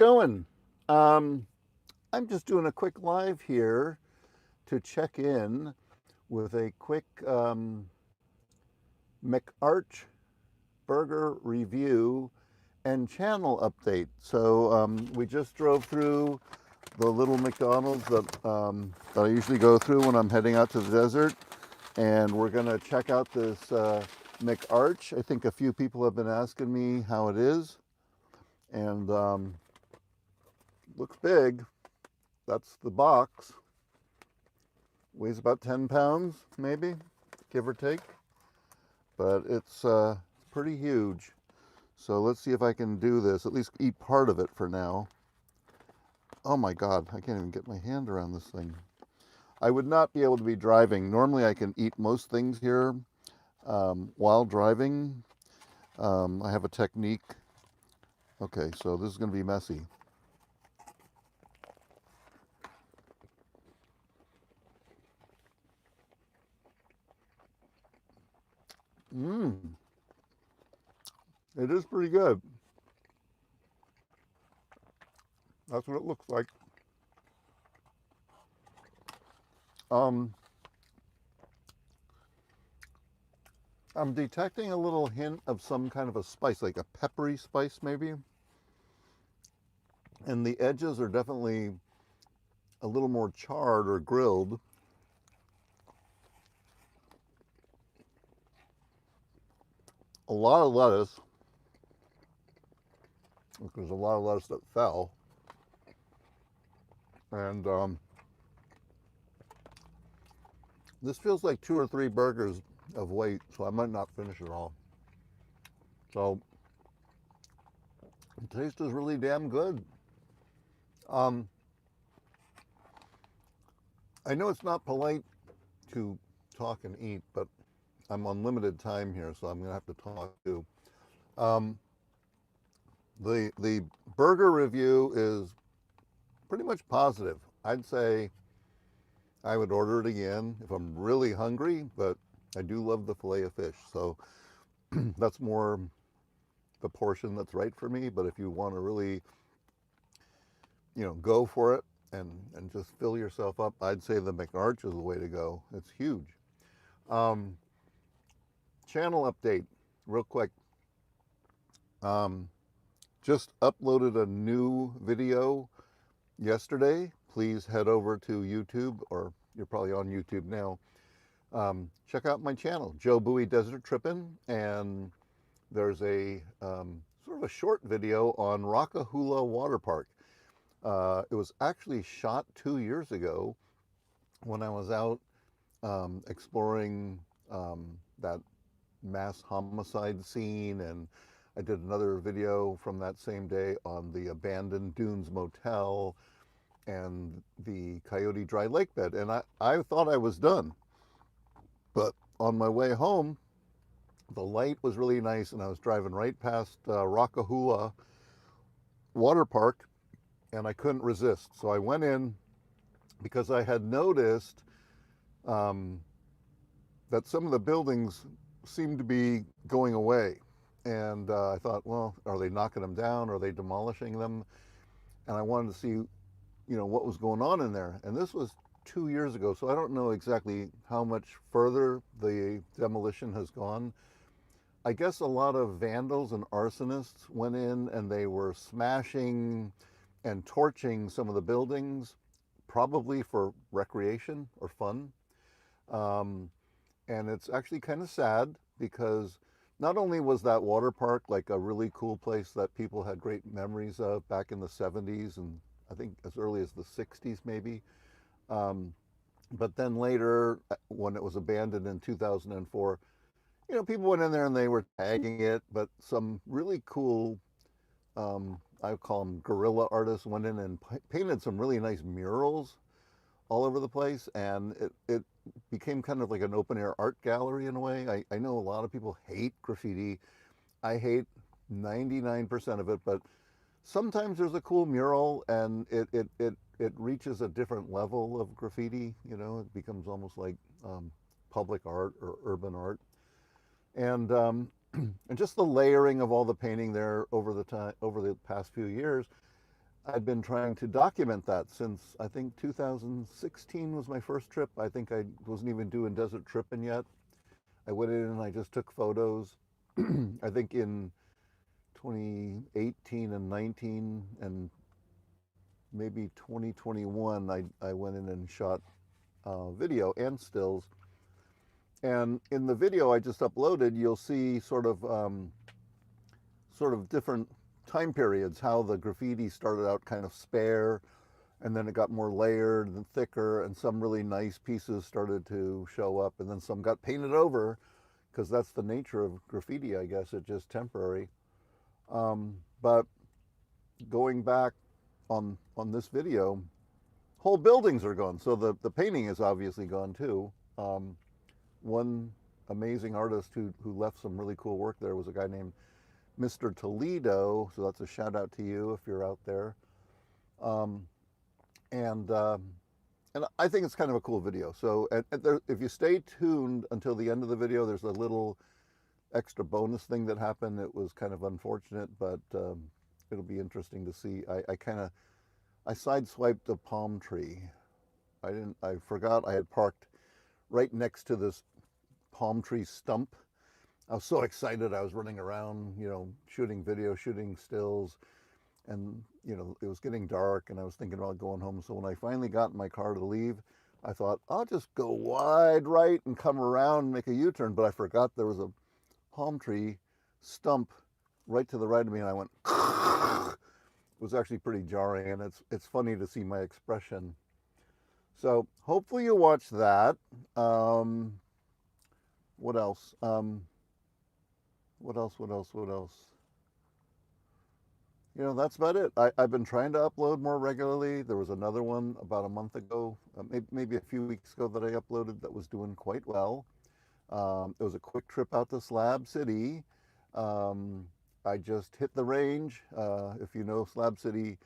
Going. Um, I'm just doing a quick live here to check in with a quick McArch burger review and channel update. So we just drove through the little McDonald's that I usually go through when I'm heading out to the desert, and we're gonna check out this McArch. I think a few people have been asking me how it is, and looks big. That's the box. Weighs about 10 pounds, maybe, give or take. But it's pretty huge. So let's see if I can do this, at least eat part of it for now. Oh my God, I can't even get my hand around this thing. I would not be able to be driving. Normally I can eat most things here while driving. I have a technique. Okay, so this is going to be messy. Mmm, it is pretty good. That's what it looks like. Um, I'm detecting a little hint of some kind of a spice, like a peppery spice maybe. And the edges are definitely a little more charred or grilled. A lot of lettuce, because a lot of lettuce that fell. And this feels like 2 or 3 burgers of weight, so I might not finish it all. So the taste is really damn good. Um, I know it's not polite to talk and eat, but I'm on limited time here, so I'm going to have to talk too. Um, the burger review is pretty much positive. I'd say I would order it again if I'm really hungry, but I do love the filet of fish, so that's more the portion that's right for me. But if you want to really, go for it and just fill yourself up, I'd say the McArch is the way to go. It's huge. Um, Channel update, real quick. Um, just uploaded a new video yesterday. Please head over to YouTube, or you're probably on YouTube now. Check out my channel, Joe Bowie Desert Trippin', and there's a sort of a short video on Rockahula Water Park. It was actually shot 2 years ago when I was out exploring that mass homicide scene, and I did another video from that same day on the abandoned Dunes Motel and the Coyote Dry Lake bed. And I thought I was done. But on my way home, the light was really nice, and I was driving right past Rockahula Water Park, and I couldn't resist. So I went in because I had noticed um, that some of the buildings seemed to be going away. And I thought, well, are they knocking them down? Are they demolishing them? And I wanted to see, what was going on in there. And this was 2 years ago, so I don't know exactly how much further the demolition has gone. I guess a lot of vandals and arsonists went in and they were smashing and torching some of the buildings, probably for recreation or fun. Um, and it's actually kind of sad because not only was that water park like a really cool place that people had great memories of back in the 70s and I think as early as the 60s maybe, um, but then later when it was abandoned in 2004, people went in there and they were tagging it, but some really cool, I call them guerrilla artists, went in and painted some really nice murals all over the place, and it became kind of like an open air art gallery in a way. I know a lot of people hate graffiti. I hate 99% of it, but sometimes there's a cool mural and it reaches a different level of graffiti. It becomes almost like public art or urban art. And and just the layering of all the painting there over the past few years, I'd been trying to document that since I think 2016 was my first trip. I think I wasn't even doing desert tripping yet. I went in and I just took photos. I think in 2018 and 19 and maybe 2021, I went in and shot video and stills. And in the video I just uploaded, you'll see sort of different time periods, how the graffiti started out kind of spare, and then it got more layered and thicker, and some really nice pieces started to show up, and then some got painted over, because that's the nature of graffiti, I guess. It's just temporary. But going back on this video, whole buildings are gone. So the painting is obviously gone too. One amazing artist who left some really cool work there was a guy named Mr. Toledo. So that's a shout out to you if you're out there. Um, and and I think it's kind of a cool video. So and there, if you stay tuned until the end of the video, there's a little extra bonus thing that happened. It was kind of unfortunate, but it'll be interesting to see. I sideswiped a palm tree. I forgot I had parked right next to this palm tree stump. I was so excited. I was running around, shooting video, shooting stills, and it was getting dark, and I was thinking about going home. So when I finally got in my car to leave, I thought I'll just go wide right and come around and make a U-turn. But I forgot there was a palm tree stump right to the right of me, and I went. It was actually pretty jarring, and it's funny to see my expression. So hopefully you watch that. What else? What else? What else? What else? That's about it. I've been trying to upload more regularly. There was another one about a month ago, maybe a few weeks ago, that I uploaded that was doing quite well. It was a quick trip out to Slab City. I just hit the range. If you know Slab City,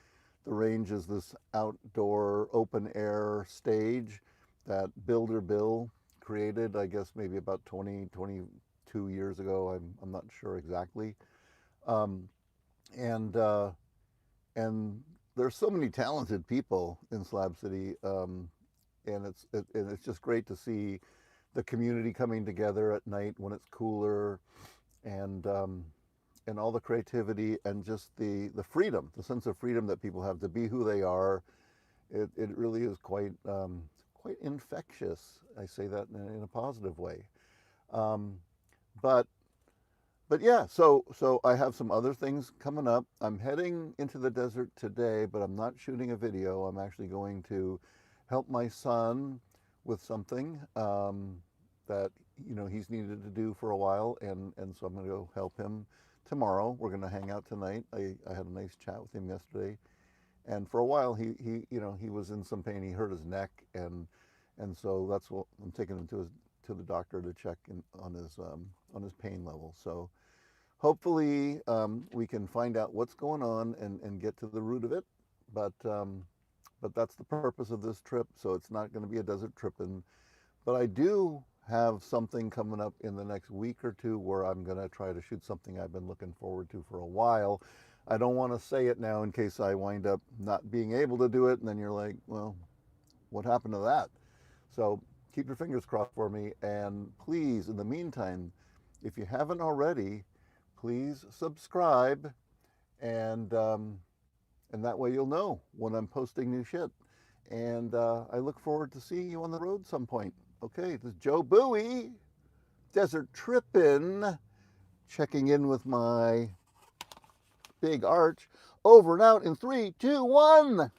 the range is this outdoor open air stage that Builder Bill created, I guess maybe about 22 years ago. I'm not sure exactly. Um, and and there's so many talented people in Slab City, and it's just great to see the community coming together at night when it's cooler, and all the creativity and just the freedom, the sense of freedom that people have to be who they are. It really is quite infectious. I say that in a positive way. Um, but but yeah, so I have some other things coming up. I'm heading into the desert today, but I'm not shooting a video. I'm actually going to help my son with something that he's needed to do for a while, and so I'm going to go help him tomorrow. We're going to hang out tonight. I had a nice chat with him yesterday, and for a while he was in some pain. He hurt his neck, and so that's what I'm taking him to the doctor to check on his pain level. So hopefully we can find out what's going on and get to the root of it. But that's the purpose of this trip. So it's not going to be a desert trip, but I do have something coming up in the next week or two where I'm going to try to shoot something I've been looking forward to for a while. I don't want to say it now in case I wind up not being able to do it, and then you're like, well, what happened to that? So keep your fingers crossed for me, and please, in the meantime, if you haven't already, please subscribe, and that way you'll know when I'm posting new shit. And I look forward to seeing you on the road some point. Okay, this is Joe Bowie, Desert Trippin', checking in with my big arch. Over and out in 3, 2, 1.